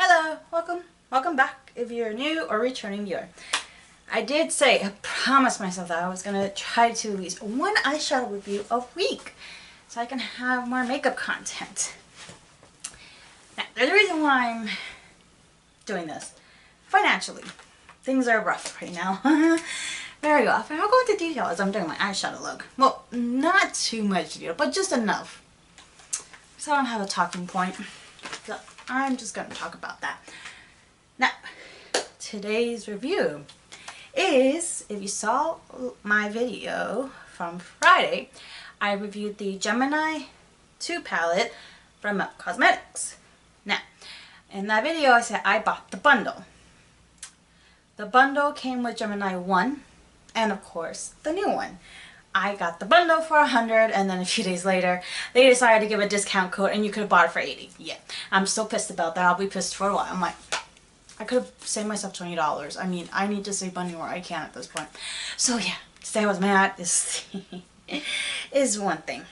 Hello, welcome back if you're new or returning viewer. I promised myself that I was going to try to release one eyeshadow review a week so I can have more makeup content. Now, there's a reason why I'm doing this. Financially, things are rough right now. Very rough. And I'll go into detail as I'm doing my eyeshadow look. Well, not too much detail, but just enough. So I don't have a talking point. So I'm just going to talk about that. Now, today's review is, if you saw my video from Friday, I reviewed the Gemini 2 palette from Milk Cosmetics. Now, in that video I said I bought the bundle. The bundle came with Gemini 1 and of course the new one. I got the bundle for $100 and then a few days later they decided to give a discount code and you could have bought it for $80. Yeah, I'm still pissed about that. I'll be pissed for a while. I'm like, I could have saved myself $20. I mean, I need to save money where I can at this point. So yeah, to say I was mad is one thing.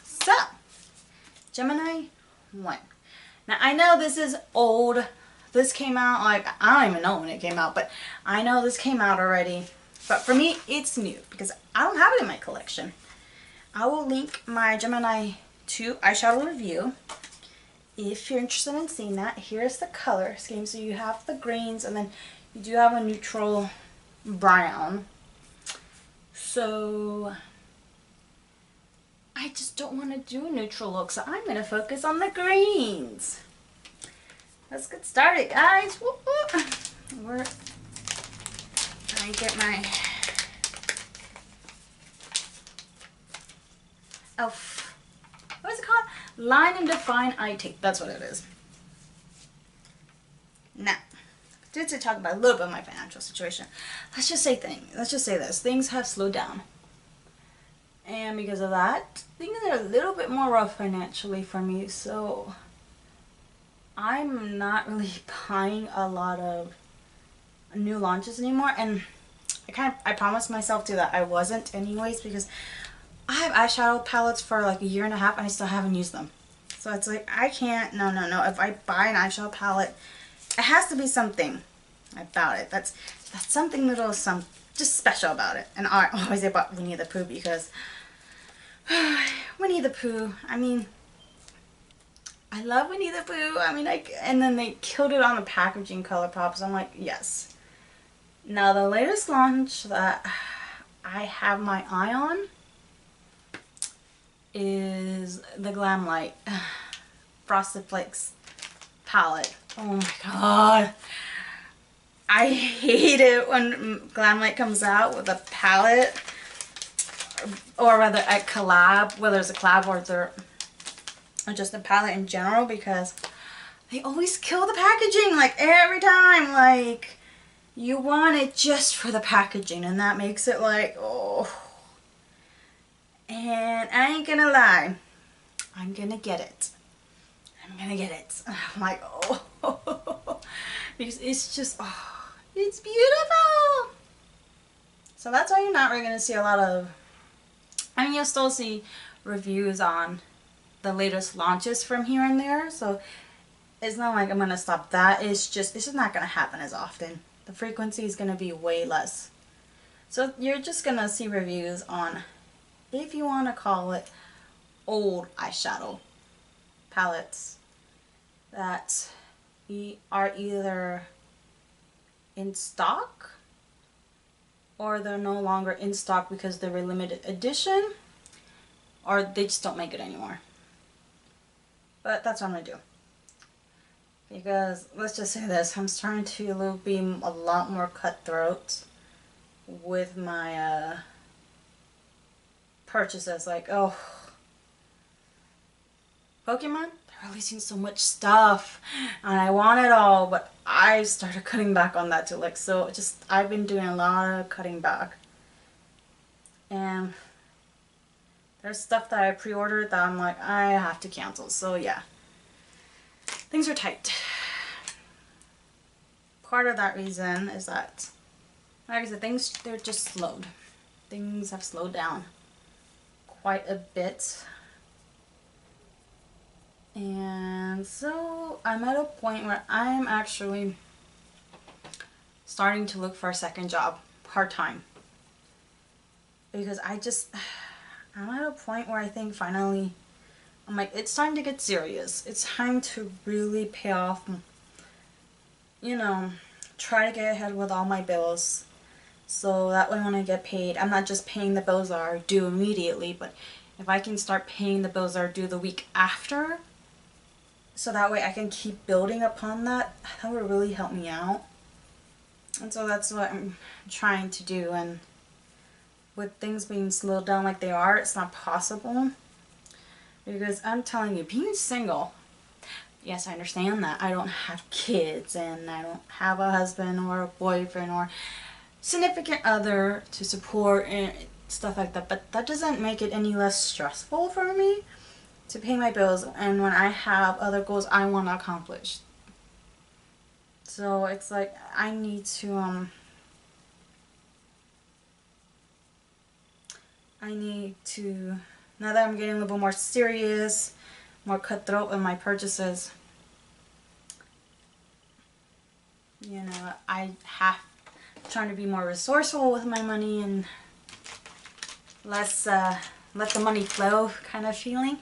So, Gemini 1. Now I know this is old. This came out like, I don't even know when it came out, but I know this came out already. But for me, it's new because I don't have it in my collection. I will link my Gemini 2 eyeshadow review if you're interested in seeing that. Here's the color scheme. So you have the greens and then you do have a neutral brown. So I just don't want to do a neutral look, so I'm going to focus on the greens. Let's get started, guys. Whoop, whoop. We're trying to get my what is it called? Line and Define eye tape. That's what it is. Now, just to talk about a little bit of my financial situation. Let's just say this. Things have slowed down. And because of that, things are a little bit more rough financially for me. So I'm not really buying a lot of new launches anymore. And I promised myself too that I wasn't anyways, because I have eyeshadow palettes for like a year and a half and I still haven't used them. So it's like, I can't, no. If I buy an eyeshadow palette, it has to be something about it. That's something little, just special about it. And I always say about Winnie the Pooh because Winnie the Pooh, I mean, I love Winnie the Pooh. I mean, and then they killed it on the packaging color pops. I'm like, yes. Now the latest launch that I have my eye on is the Glam Light Frosted Flakes palette. Oh my god. I hate it when Glam Light comes out with a palette, or rather a collab, whether it's a collab or just a palette in general, because they always kill the packaging, like every time. Like, you want it just for the packaging and that makes it like, oh. And I ain't gonna lie, I'm gonna get it. I'm like, oh, because it's just, oh, it's beautiful. So that's why you're not really gonna see a lot of, I mean, you'll still see reviews on the latest launches from here and there. So it's not like I'm gonna stop that. It's just not gonna happen as often. The frequency is gonna be way less. So you're just gonna see reviews on, if you want to call it, old eyeshadow palettes that are either in stock or they're no longer in stock because they were limited edition or they just don't make it anymore. But that's what I'm going to do. Because let's just say this, I'm starting to be a lot more cutthroat with my purchases. Like, oh, Pokemon, they're releasing so much stuff and I want it all, but I started cutting back on that too. Like, so just, I've been doing a lot of cutting back, and there's stuff that I pre-ordered that I'm like, I have to cancel. So yeah, things are tight. Part of that reason is that, like I said, they're just slowed. Things have slowed down quite a bit. And so I'm at a point where I'm actually starting to look for a second job, part-time. Because I'm at a point where I think finally, I'm like, it's time to get serious. It's time to really pay off, you know, try to get ahead with all my bills. So that way when I get paid, I'm not just paying the bills that are due immediately, but if I can start paying the bills that are due the week after, so that way I can keep building upon that, that would really help me out. And so that's what I'm trying to do. And with things being slowed down like they are, it's not possible. Because I'm telling you, being single, yes, I understand that. I don't have kids and I don't have a husband or a boyfriend or significant other to support and stuff like that. But that doesn't make it any less stressful for me to pay my bills and when I have other goals I want to accomplish. So it's like I need to now that I'm getting a little more serious, more cutthroat in my purchases, you know, trying to be more resourceful with my money and less let the money flow kind of feeling.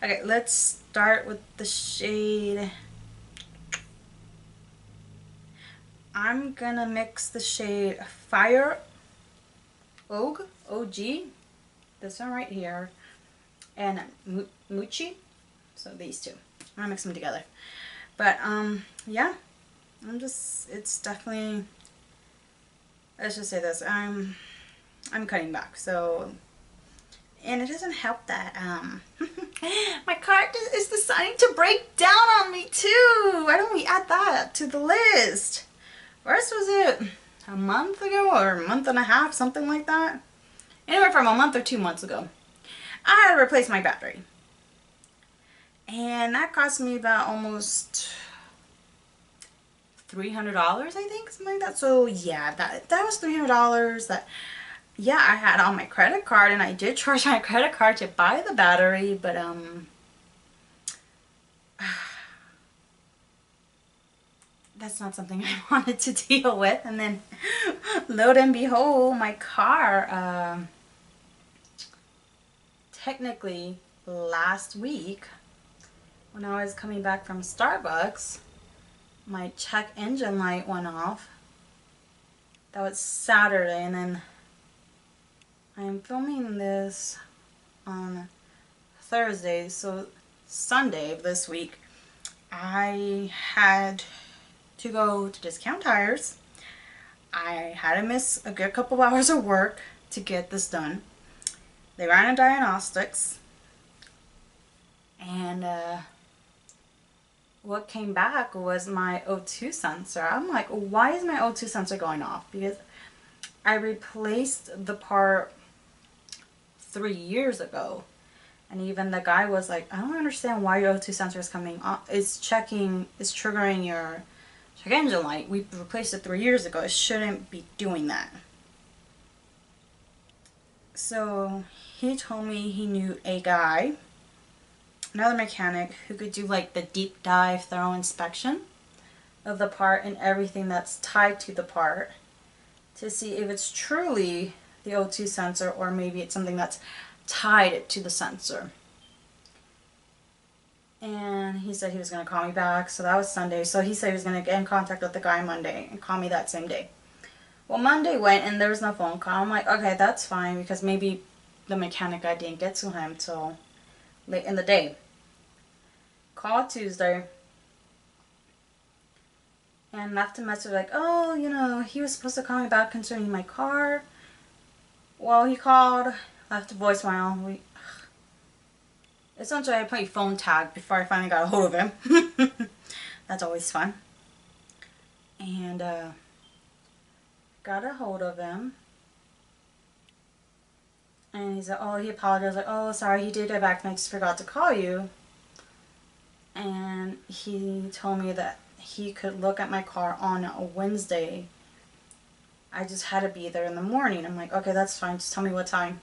Okay, let's start with the shade. I'm gonna mix the shade Fire Og, OG, this one right here, and Muchi, so these two. I'm gonna mix them together. But yeah, it's definitely, let's just say this, I'm cutting back, so, and it doesn't help that my cart is deciding to break down on me too. Why don't we add that to the list? First, was it a month ago or a month and a half, something like that? Anywhere from a month or 2 months ago, I had to replace my battery. And that cost me about almost $300, I think, something like that. So yeah, that was $300 that, yeah, I had on my credit card, and I did charge my credit card to buy the battery, but that's not something I wanted to deal with. And then lo and behold, my car, technically last week when I was coming back from Starbucks, my check engine light went off. That was Saturday, and then I am filming this on Thursday, so Sunday of this week I had to go to Discount Tires. I had to miss a good couple of hours of work to get this done. They ran a diagnostics, and what came back was my O2 sensor. I'm like, why is my O2 sensor going off? Because I replaced the part 3 years ago, and even the guy was like, I don't understand why your O2 sensor is coming on. It's triggering your check engine light. We replaced it 3 years ago. It shouldn't be doing that. So he told me he knew a guy, another mechanic, who could do like the deep dive thorough inspection of the part and everything that's tied to the part to see if it's truly the O2 sensor or maybe it's something that's tied to the sensor. And he said he was going to call me back, so that was Sunday. So he said he was going to get in contact with the guy Monday and call me that same day. Well, Monday went and there was no phone call. I'm like, okay, that's fine, because maybe the mechanic guy didn't get to him till late in the day. Called Tuesday and left a message like, oh, you know, he was supposed to call me back concerning my car. Well, he called, left a voicemail. Essentially, I played phone tag before I finally got a hold of him. That's always fun. And got a hold of him. And he said, oh, he apologized. Like, oh, sorry, he did get back and I just forgot to call you. And he told me that he could look at my car on a Wednesday. I just had to be there in the morning. I'm like, okay, that's fine. Just tell me what time.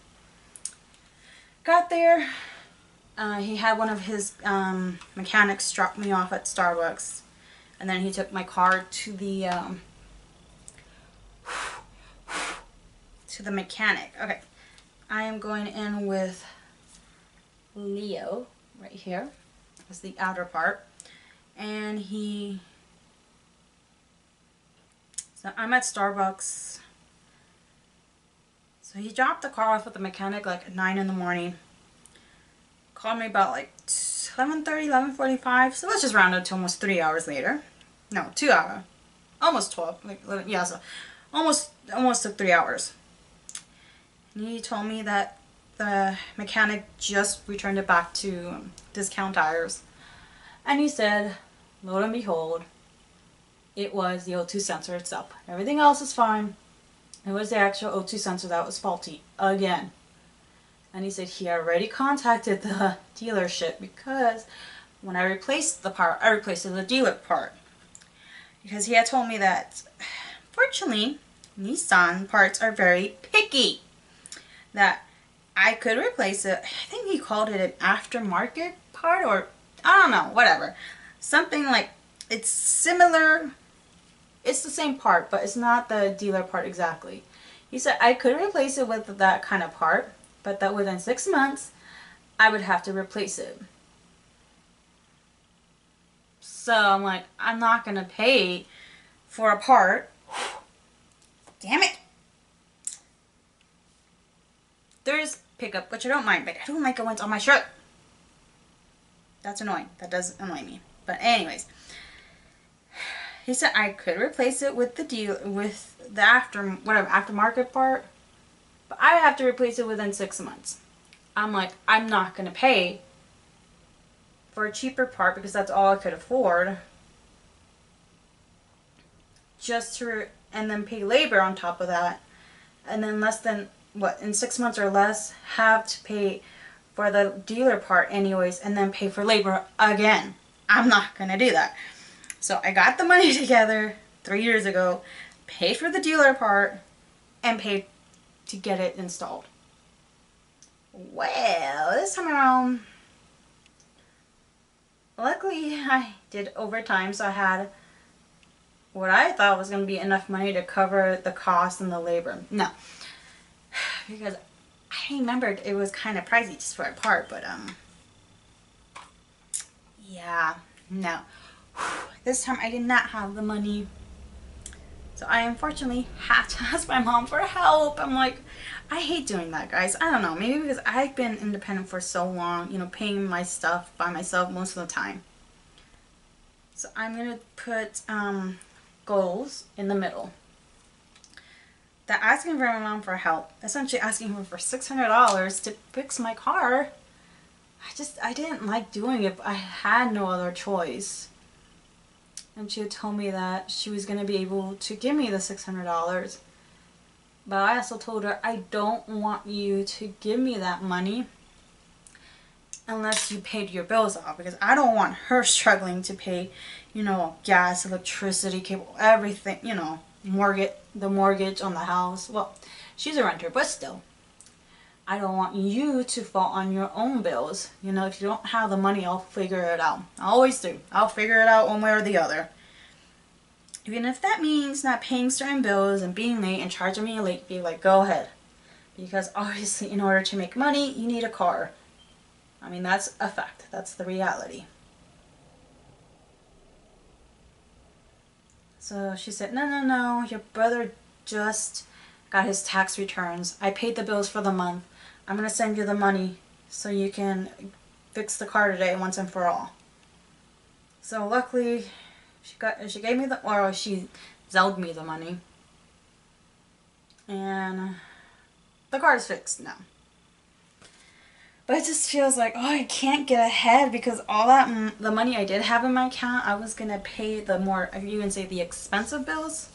Got there. He had one of his mechanics drop me off at Starbucks, and then he took my car to the mechanic. Okay, I am going in with Leo right here. That's the outer part, and so I'm at Starbucks. So he dropped the car off at the mechanic like at 9 in the morning. Called me about like 11:30, 11:45. So let's just round up to almost 3 hours later. No, 2 hours. Almost 12. Like, yeah, so almost took 3 hours. And he told me that the mechanic just returned it back to Discount Tires. And he said, lo and behold, it was the O2 sensor itself. Everything else is fine. It was the actual O2 sensor that was faulty again. And he said he already contacted the dealership because when I replaced the part, I replaced the dealer part. Because he had told me that, fortunately, Nissan parts are very picky. That I could replace it. I think he called it an aftermarket part, or I don't know, whatever. Something like, it's similar. It's the same part, but it's not the dealer part exactly. He said I could replace it with that kind of part, but that within 6 months, I would have to replace it. So I'm like, I'm not going to pay for a part. Damn it. There's pickup, which I don't mind, but I don't like it when it's on my shirt. That's annoying. That does annoy me. But anyways, he said I could replace it with the aftermarket part, but I have to replace it within 6 months. I'm like, I'm not gonna pay for a cheaper part because that's all I could afford. And then pay labor on top of that, and then less than in 6 months or less have to pay for the dealer part anyways, and then pay for labor again. I'm not gonna do that. So I got the money together 3 years ago, paid for the dealer part, and paid to get it installed. Well, this time around, luckily I did overtime, so I had what I thought was going to be enough money to cover the cost and the labor. No, because I remembered it was kind of pricey just for a part, but yeah, no. This time I did not have the money. So I unfortunately had to ask my mom for help. I'm like, I hate doing that, guys. I don't know. Maybe because I've been independent for so long, you know, paying my stuff by myself most of the time. So I'm going to put goals in the middle. That asking for my mom for help, essentially asking her for $600 to fix my car, I didn't like doing it, but I had no other choice. And she had told me that she was going to be able to give me the $600. But I also told her, I don't want you to give me that money unless you paid your bills off. Because I don't want her struggling to pay, you know, gas, electricity, cable, everything, you know, the mortgage on the house. Well, she's a renter, but still. I don't want you to fall on your own bills. You know, if you don't have the money, I'll figure it out. I always do. I'll figure it out one way or the other. Even if that means not paying certain bills and being late and charging me a late fee, like, go ahead. Because obviously, in order to make money, you need a car. I mean, that's a fact. That's the reality. So she said, no, your brother just got his tax returns. I paid the bills for the month. I'm going to send you the money so you can fix the car today once and for all. So luckily, she gave me she Zelled me the money. And the car is fixed now. But it just feels like, oh, I can't get ahead because all the money I did have in my account, I was going to pay the more, you can say the expensive bills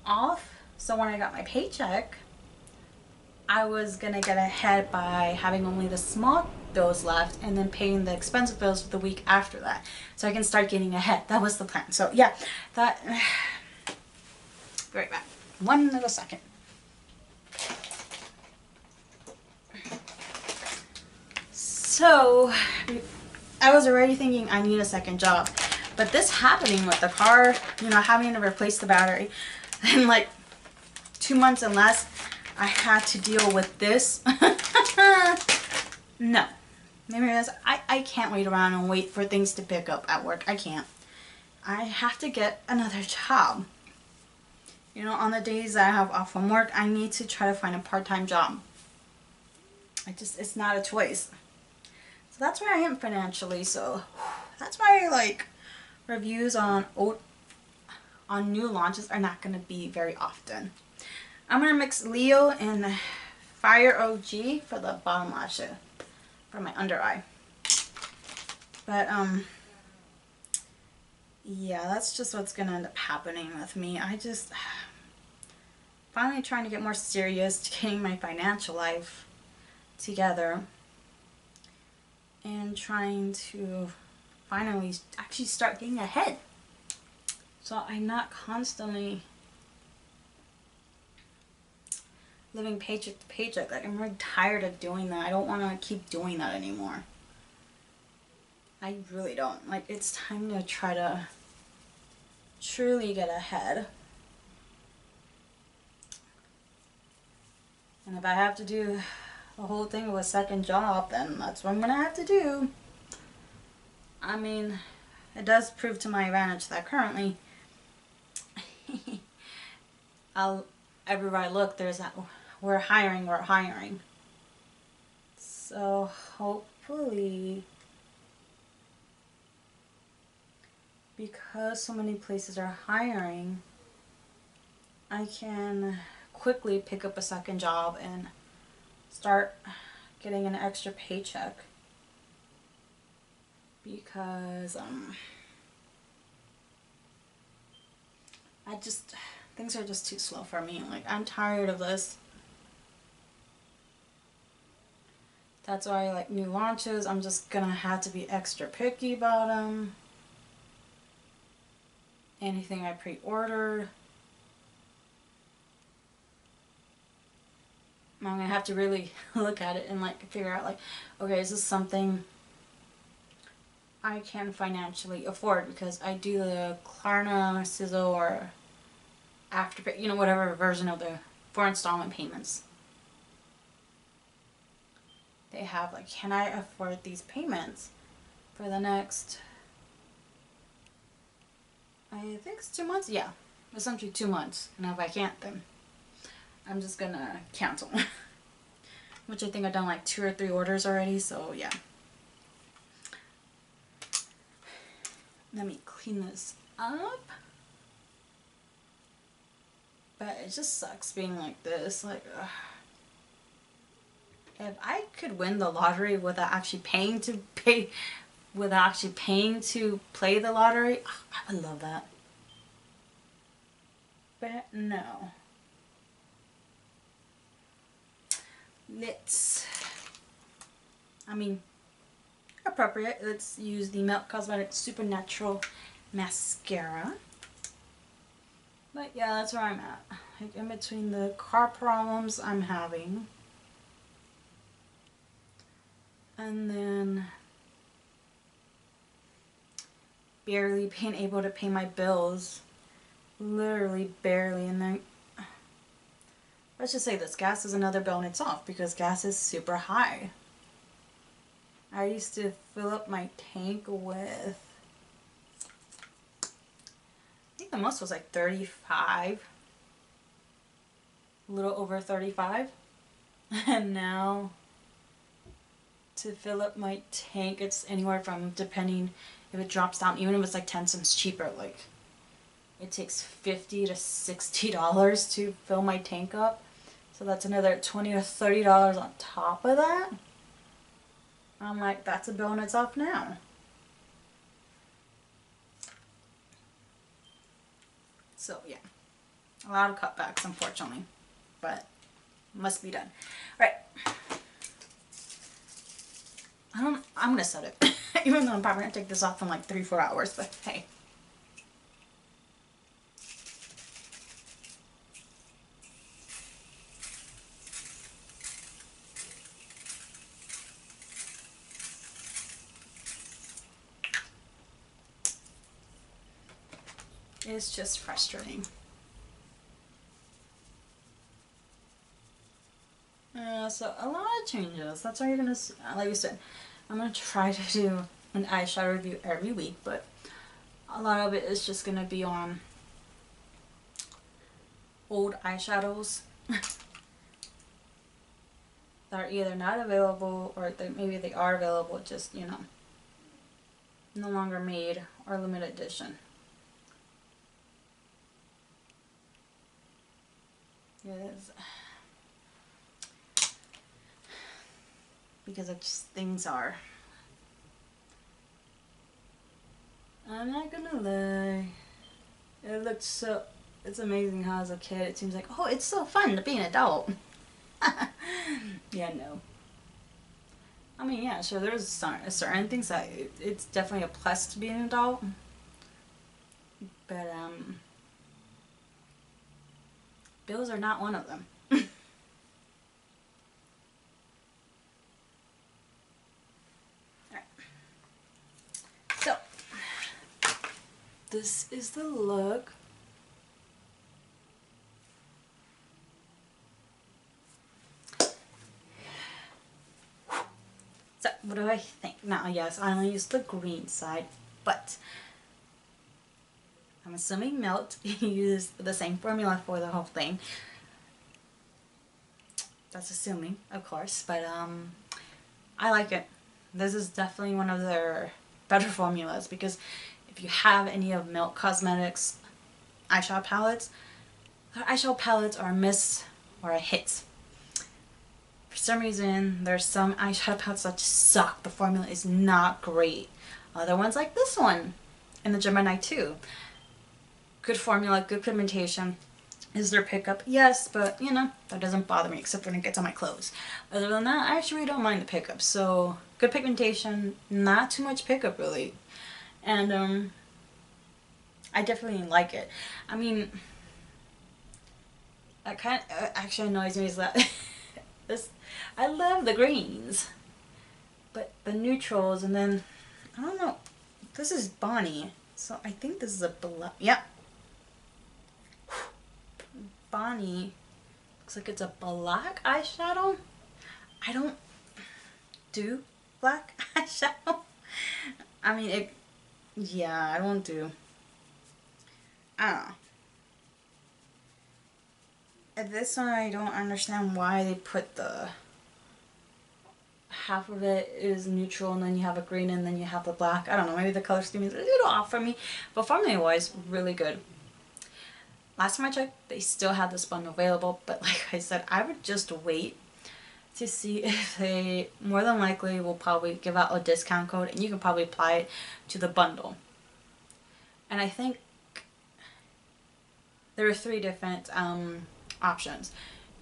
off. So when I got my paycheck, I was going to get ahead by having only the small bills left and then paying the expensive bills for the week after that. So I can start getting ahead. That was the plan. So yeah, that... Be right back. One little second. So I was already thinking I need a second job, but this happening with the car, you know, having to replace the battery in like 2 months and less, I had to deal with this. No. Maybe I can't wait around and wait for things to pick up at work. I can't. I have to get another job. You know, on the days that I have off from work, I need to try to find a part-time job. It's not a choice. So that's where I am financially. So that's why, like, reviews on new launches are not going to be very often. I'm going to mix Leo and Fire OG for the bottom lash for my under eye. But, yeah, that's just what's going to end up happening with me. I just finally trying to get more serious to getting my financial life together and trying to finally actually start getting ahead. So I'm not constantly living paycheck to paycheck. Like, I'm really tired of doing that. I don't want to keep doing that anymore. I really don't. Like, it's time to try to truly get ahead. And if I have to do the whole thing with a second job, then that's what I'm going to have to do. I mean, it does prove to my advantage that currently, everywhere I look, there's that, we're hiring. So hopefully, because so many places are hiring, I can quickly pick up a second job and start getting an extra paycheck. Because things are just too slow for me. Like, I'm tired of this. That's why, like, new launches, I'm just gonna have to be extra picky about them. Anything I pre-ordered, I'm gonna have to really look at it and, like, figure out, like, okay, is this something I can financially afford? Because I do the Klarna, Sizzle, or Afterpay, you know, whatever version of the 4 installment payments they have. Like, can I afford these payments for the next, I think it's 2 months? Yeah, essentially 2 months. And if I can't, then I'm just gonna cancel. Which I think I've done like 2 or 3 orders already, so yeah. Let me clean this up. But it just sucks being like this. Like, ugh. If I could win the lottery without actually paying to play the lottery, I would love that. But no. Appropriate. Let's use the Melt Cosmetics Supernatural Mascara. But yeah, that's where I'm at. Like, in between the car problems I'm having, and then barely being able to pay my bills. Literally barely. And then, let's just say this, gas is another bill in itself, because gas is super high. I used to fill up my tank with, I think the most was like 35. A little over 35. And now, to fill up my tank, it's anywhere from, depending if it drops down, even if it's like 10 cents cheaper, like, it takes $50 to $60 to fill my tank up. So that's another $20 or $30 on top of that. I'm like, that's a bill in itself now. So yeah, a lot of cutbacks, unfortunately, but must be done. All right. I'm gonna set it, even though I'm probably gonna take this off in like 3-4 hours, but hey. It's just frustrating. So a lot of changes. That's all you're gonna see. Like I said, I'm gonna try to do an eyeshadow review every week, but a lot of it is just gonna be on old eyeshadows that are either not available or maybe they are available, just, you know, no longer made or limited edition. Yes. Because of just things are. I'm not gonna lie. It looks so, it's amazing how as a kid it seems like, oh, it's so fun to be an adult. Yeah, no. I mean, yeah, sure, there's certain things that it's definitely a plus to be an adult. But, bills are not one of them. So, this is the look. So, what do I think? Now, yes, I only used the green side, but I'm assuming Melt used the same formula for the whole thing. That's assuming, of course, but I like it. This is definitely one of their better formulas, because if you have any of Melt Cosmetics eyeshadow palettes, their eyeshadow palettes are a miss or a hit. For some reason, there's some eyeshadow palettes that just suck. The formula is not great. Other ones like this one and the Gemini 2. Good formula, good pigmentation. Is there pickup? Yes, but you know, that doesn't bother me except when it gets on my clothes. Other than that, I actually don't mind the pickup. So, good pigmentation, not too much pickup really. And I definitely like it. I mean, that kind of actually annoys me is that this, I love the greens, but the neutrals, and then I don't know, this is Bonnie, so I think this is a black. Yep, Bonnie looks like it's a black eyeshadow. I don't do black eyeshadow. I mean, it, yeah, I don't do, I don't know. And this one, I don't understand why they put the half of it is neutral and then you have a green and then you have the black. I don't know, maybe the color scheme is a little off for me, but formula wise, really good. Last time I checked, they still had this bundle available, but like I said, I would just wait to see if they, more than likely, will probably give out a discount code and you can probably apply it to the bundle. And I think there are 3 different options.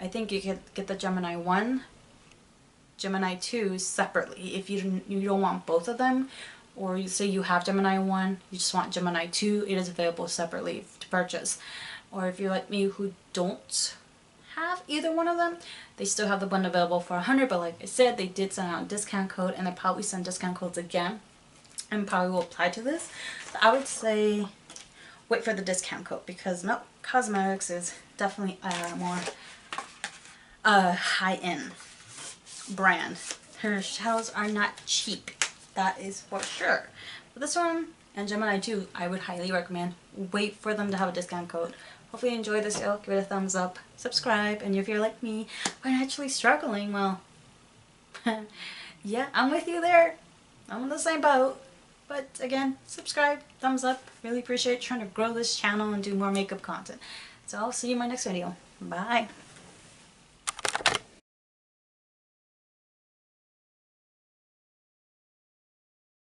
I think you could get the Gemini 1, Gemini 2 separately if you don't want both of them, or you say you have Gemini 1, you just want Gemini 2, it is available separately to purchase. Or if you're like me who don't have either one of them, they still have the bundle available for $100, but like I said, they did send out a discount code and they probably send discount codes again and probably will apply to this. So I would say wait for the discount code, because Melt Cosmetics is definitely a more high-end brand. Her shadows are not cheap, that is for sure. But this one and Gemini 2, I would highly recommend. Wait for them to have a discount code. Hopefully you enjoyed this video, give it a thumbs up, subscribe, and if you're like me, financially struggling, well, yeah, I'm with you there. I'm in the same boat. But again, subscribe, thumbs up, really appreciate trying to grow this channel and do more makeup content. So I'll see you in my next video. Bye.